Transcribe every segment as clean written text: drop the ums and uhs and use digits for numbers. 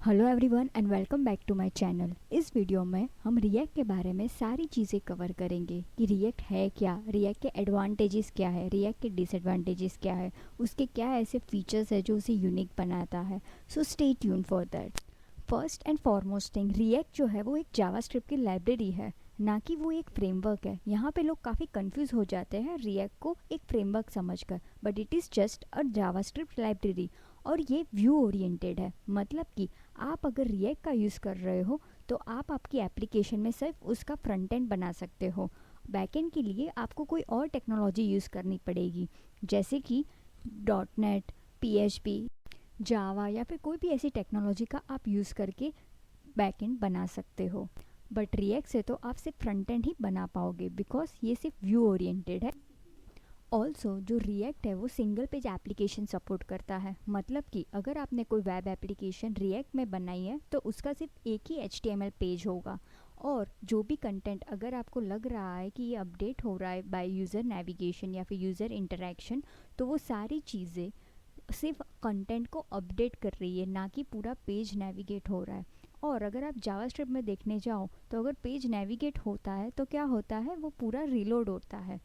Hello everyone and welcome back to my channel. इस video में हम रिएक्ट के बारे में सारी चीज़ें कवर करेंगे कि रिएक्ट है क्या, रिएक्ट के एडवांटेजेस क्या है, रिएक्ट के डिसएडवांटेजेस क्या है, उसके क्या ऐसे फीचर्स है जो उसे यूनिक बनाता है। So stay tune for that. First and foremost thing, react जो है वो एक जावास्क्रिप्ट की लाइब्रेरी है, ना कि वो एक फ्रेमवर्क है। यहाँ पे लोग काफ़ी कंफ्यूज हो जाते हैं रिएक्ट को एक फ्रेमवर्क समझकर, but it is just a JavaScript library. और ये व्यू ओरिएंटेड है, मतलब कि आप अगर रिएक्ट का यूज़ कर रहे हो तो आप आपकी एप्लीकेशन में सिर्फ उसका फ्रंट एंड बना सकते हो। बैक एंड के लिए आपको कोई और टेक्नोलॉजी यूज़ करनी पड़ेगी, जैसे कि .NET, PHP, जावा या फिर कोई भी ऐसी टेक्नोलॉजी का आप यूज़ करके बैक एंड बना सकते हो। बट रिएक्ट से तो आप सिर्फ फ्रंट एंड ही बना पाओगे, बिकॉज ये सिर्फ व्यू ओरिएंटेड है। ऑल्सो जो रिएक्ट है वो सिंगल पेज एप्लीकेशन सपोर्ट करता है, मतलब कि अगर आपने कोई वेब एप्लीकेशन रिएक्ट में बनाई है तो उसका सिर्फ एक ही HTML पेज होगा, और जो भी कंटेंट अगर आपको लग रहा है कि ये अपडेट हो रहा है बाय यूज़र नेविगेशन या फिर यूज़र इंटरेक्शन, तो वो सारी चीज़ें सिर्फ कंटेंट को अपडेट कर रही है, ना कि पूरा पेज नेविगेट हो रहा है। और अगर आप जावास्क्रिप्ट में देखने जाओ तो अगर पेज नेविगेट होता है तो क्या होता है, वो पूरा रीलोड होता है।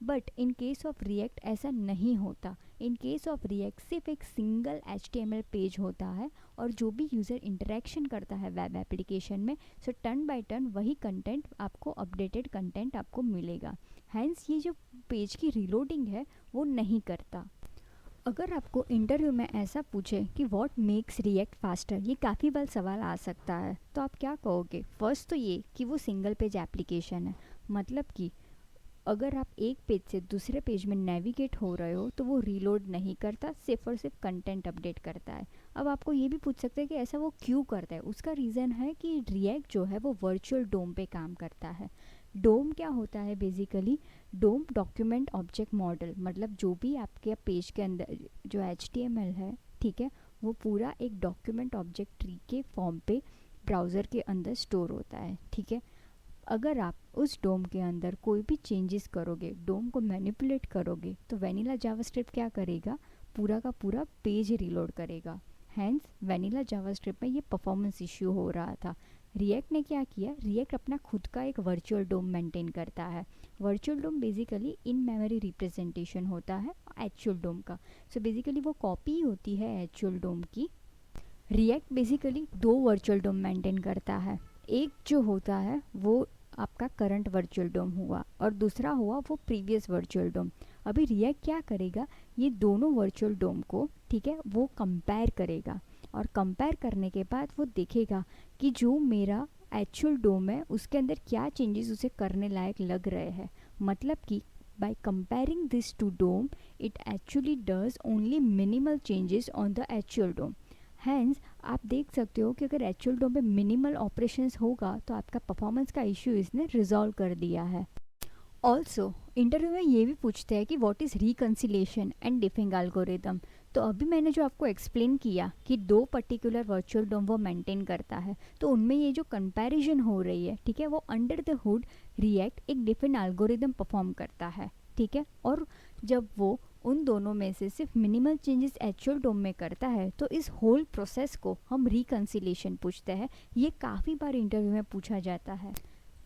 But in case of react ऐसा नहीं होता। इन केस ऑफ रिएक्ट सिर्फ एक सिंगल HTML पेज होता है, और जो भी यूज़र इंटरेक्शन करता है वेब एप्लीकेशन में, सो टर्न बाय टर्न वही कंटेंट आपको, अपडेटेड कंटेंट आपको मिलेगा। हैंस ये जो पेज की रीलोडिंग है वो नहीं करता। अगर आपको इंटरव्यू में ऐसा पूछे कि व्हाट मेक्स रिएक्ट फास्टर, ये काफ़ी बार सवाल आ सकता है, तो आप क्या कहोगे? फर्स्ट तो ये कि वो सिंगल पेज एप्लीकेशन है, मतलब कि अगर आप एक पेज से दूसरे पेज में नेविगेट हो रहे हो तो वो रीलोड नहीं करता, सिर्फ और सिर्फ कंटेंट अपडेट करता है। अब आपको ये भी पूछ सकते हैं कि ऐसा वो क्यों करता है। उसका रीज़न है कि रिएक्ट जो है वो वर्चुअल डोम पे काम करता है। डोम क्या होता है बेसिकली? डोम डॉक्यूमेंट ऑब्जेक्ट मॉडल, मतलब जो भी आपके पेज के अंदर जो HTML है, ठीक है, वो पूरा एक डॉक्यूमेंट ऑब्जेक्ट ट्री के फॉर्म पे ब्राउज़र के अंदर स्टोर होता है, ठीक है। अगर आप उस डोम के अंदर कोई भी चेंजेस करोगे, डोम को मैनिपुलेट करोगे, तो वेनिला जावास्क्रिप्ट क्या करेगा, पूरा का पूरा पेज रीलोड करेगा। हैंस वेनिला जावास्क्रिप्ट में ये परफॉर्मेंस इश्यू हो रहा था। रिएक्ट ने क्या किया, रिएक्ट अपना खुद का एक वर्चुअल डोम मेंटेन करता है। Virtual DOM basically in memory representation होता है एक्चुअल डोम का। सो बेसिकली वो कॉपी होती है एक्चुअल डोम की। रिएक्ट बेसिकली दो वर्चुअल डोम मेंटेन करता है। एक जो होता है वो आपका करंट वर्चुअल डोम हुआ, और दूसरा हुआ वो प्रीवियस वर्चुअल डोम। अभी रिएक्ट क्या करेगा, ये दोनों वर्चुअल डोम को, ठीक है, वो कंपेयर करेगा, और कंपेयर करने के बाद वो देखेगा कि जो मेरा एक्चुअल डोम है उसके अंदर क्या चेंजेस उसे करने लायक लग रहे हैं। मतलब कि by comparing this to DOM, it actually does only minimal changes on the actual DOM. Hence आप देख सकते हो कि अगर एक्चुअल डोम पे मिनिमल ऑपरेशंस होगा तो आपका परफॉर्मेंस का इश्यू इसने रिजॉल्व कर दिया है। ऑल्सो इंटरव्यू में ये भी पूछते हैं कि what is reconciliation and diffing algorithm. तो अभी मैंने जो आपको एक्सप्लेन किया कि दो पर्टिकुलर वर्चुअल डोम वो मेंटेन करता है, तो उनमें ये जो कंपैरिजन हो रही है, ठीक है, वो अंडर द हुड रिएक्ट एक डिफरेंट एल्गोरिदम परफॉर्म करता है, ठीक है। और जब वो उन दोनों में से सिर्फ मिनिमल चेंजेस एक्चुअल डोम में करता है, तो इस होल प्रोसेस को हम रिकन्सिलेशन पूछते हैं। ये काफ़ी बार इंटरव्यू में पूछा जाता है।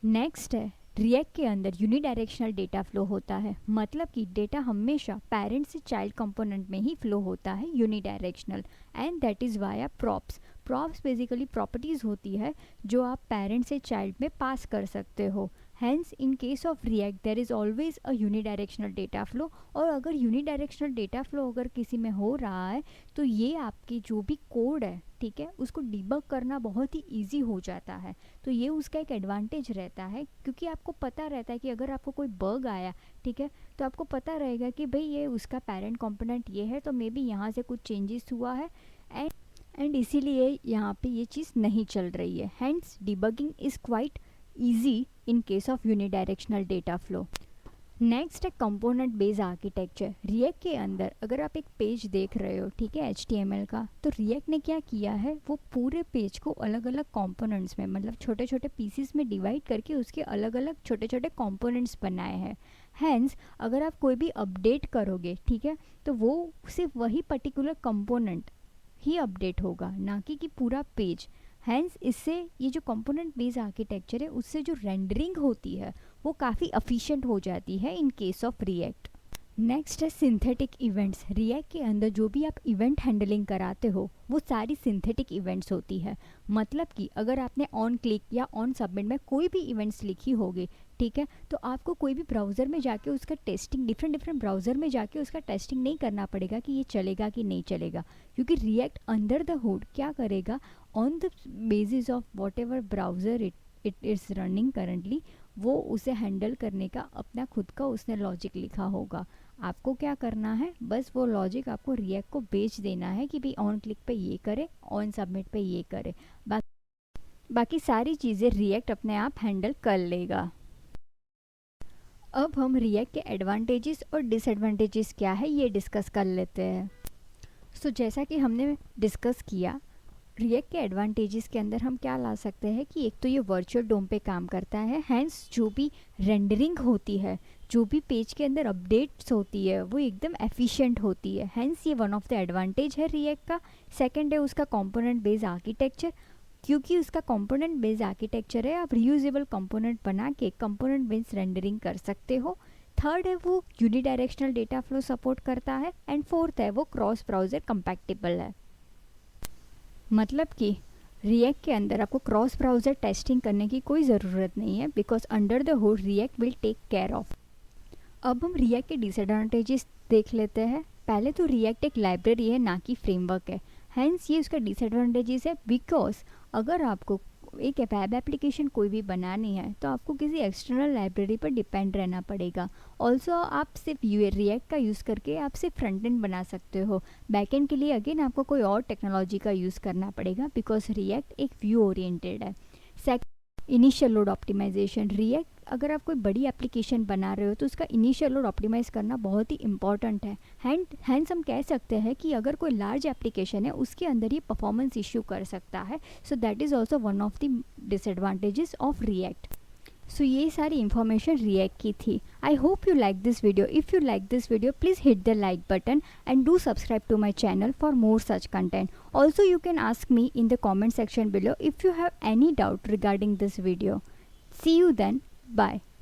नेक्स्ट है, रिएक्ट के अंदर यूनिडायरेक्शनल डेटा फ्लो होता है, मतलब कि डेटा हमेशा पेरेंट से चाइल्ड कंपोनेंट में ही फ्लो होता है, unidirectional, and that is via props. Props basically properties होती है जो आप पेरेंट से चाइल्ड में पास कर सकते हो। Hence in case of React there is always a unidirectional data flow. और अगर यूनिडायरेक्शनल डेटा फ्लो अगर किसी में हो रहा है तो ये आपकी जो भी कोड है, ठीक है, उसको डिबग करना बहुत ही ईजी हो जाता है। तो ये उसका एक एडवांटेज रहता है, क्योंकि आपको पता रहता है कि अगर आपको कोई बग आया, ठीक है, तो आपको पता रहेगा कि भाई ये उसका पेरेंट कंपोनेंट ये है, तो मे बी यहाँ से कुछ चेंजेस हुआ है, एंड इसीलिए यहाँ पे ये चीज़ नहीं चल रही है। Hence debugging is quite easy in case of unidirectional data flow. Next है कंपोनेंट बेस्ड आर्किटेक्चर। रिएक्ट के अंदर अगर आप एक पेज देख रहे हो, ठीक है, HTML का, तो रिएक्ट ने क्या किया है, वो पूरे पेज को अलग अलग कंपोनेंट्स में, मतलब छोटे छोटे पीसीस में डिवाइड करके उसके अलग अलग छोटे छोटे कंपोनेंट्स बनाए हैं। हैंस अगर आप कोई भी अपडेट करोगे, ठीक है, तो वो सिर्फ वही पर्टिकुलर कंपोनेंट ही अपडेट होगा, ना कि पूरा पेज। हैंस इससे ये जो कंपोनेंट बेस्ड आर्किटेक्चर है उससे जो रेंडरिंग होती है वो काफ़ी एफिशिएंट हो जाती है इन केस ऑफ रिएक्ट। नेक्स्ट है सिंथेटिक इवेंट्स। रिएक्ट के अंदर जो भी आप इवेंट हैंडलिंग कराते हो वो सारी सिंथेटिक इवेंट्स होती है। मतलब कि अगर आपने ऑन क्लिक या ऑन सबमिट में कोई भी इवेंट्स लिखी होगी, ठीक है, तो आपको कोई भी ब्राउज़र में जाके उसका टेस्टिंग, डिफरेंट ब्राउज़र में जाके उसका टेस्टिंग नहीं करना पड़ेगा कि ये चलेगा कि नहीं चलेगा, क्योंकि रिएक्ट अंडर द हुड क्या करेगा, on the basis of what ever browser it is running currently, वो उसे हैंडल करने का अपना खुद का उसने लॉजिक लिखा होगा। आपको क्या करना है, बस वो लॉजिक आपको रिएक्ट को बेच देना है कि भाई ऑन क्लिक पे ये करे, ऑन सबमिट पे ये करे, बाकी सारी चीज़ें रिएक्ट अपने आप हैंडल कर लेगा। अब हम रिएक्ट के एडवांटेजेस और डिसएडवांटेजेस क्या है ये डिस्कस कर लेते हैं। सो जैसा कि हमने डिस्कस किया, रिएक्ट के एडवांटेजेस के अंदर हम क्या ला सकते हैं कि एक तो ये वर्चुअल डोम पे काम करता है, हैंस जो भी रेंडरिंग होती है, जो भी पेज के अंदर अपडेट्स होती है वो एकदम एफिशिएंट होती है, हैंस ये वन ऑफ द एडवांटेज है रिएक्ट का। सेकंड है उसका कंपोनेंट बेस्ड आर्किटेक्चर, क्योंकि उसका कंपोनेंट बेस्ड आर्किटेक्चर है, आप रियूजेबल कंपोनेंट बना के कंपोनेंट बेस्ड रेंडरिंग कर सकते हो। थर्ड है वो यूनिडायरेक्शनल डेटा फ्लो सपोर्ट करता है, एंड फोर्थ है वो क्रॉस ब्राउज़र कंपैटिबल है। मतलब कि रिएक्ट के अंदर आपको क्रॉस ब्राउज़र टेस्टिंग करने की कोई ज़रूरत नहीं है, because under the hood React will take care of. अब हम रिएक्ट के डिसएडवांटेजेस देख लेते हैं। पहले तो रिएक्ट एक लाइब्रेरी है, ना कि फ्रेमवर्क है, हैंस ये उसका डिसएडवांटेजेस है, बिकॉज अगर आपको एक वेब एप्लीकेशन कोई भी बनानी है तो आपको किसी एक्सटर्नल लाइब्रेरी पर डिपेंड रहना पड़ेगा। ऑल्सो आप सिर्फ रिएक्ट का यूज़ करके आप सिर्फ फ्रंट एंड बना सकते हो, बैक एंड के लिए अगेन आपको कोई और टेक्नोलॉजी का यूज़ करना पड़ेगा, बिकॉज रिएक्ट एक व्यू ओरिएंटेड है। इनिशियल लोड ऑप्टिमाइजेशन, रिएक्ट अगर आप कोई बड़ी एप्लीकेशन बना रहे हो तो उसका इनिशियल लोड ऑप्टिमाइज करना बहुत ही इंपॉर्टेंट है। हैंस हम कह सकते हैं कि अगर कोई लार्ज एप्लीकेशन है उसके अंदर ये परफॉर्मेंस इश्यू कर सकता है, so that is also one of the disadvantages of React. So ये सारी इंफॉर्मेशन रिएक्ट की थी। I hope you like this video. If you like this video, please hit the like button and do subscribe to my channel for more such content. Also, you can ask me in the comment section below if you have any doubt regarding this video. See you then. Bye.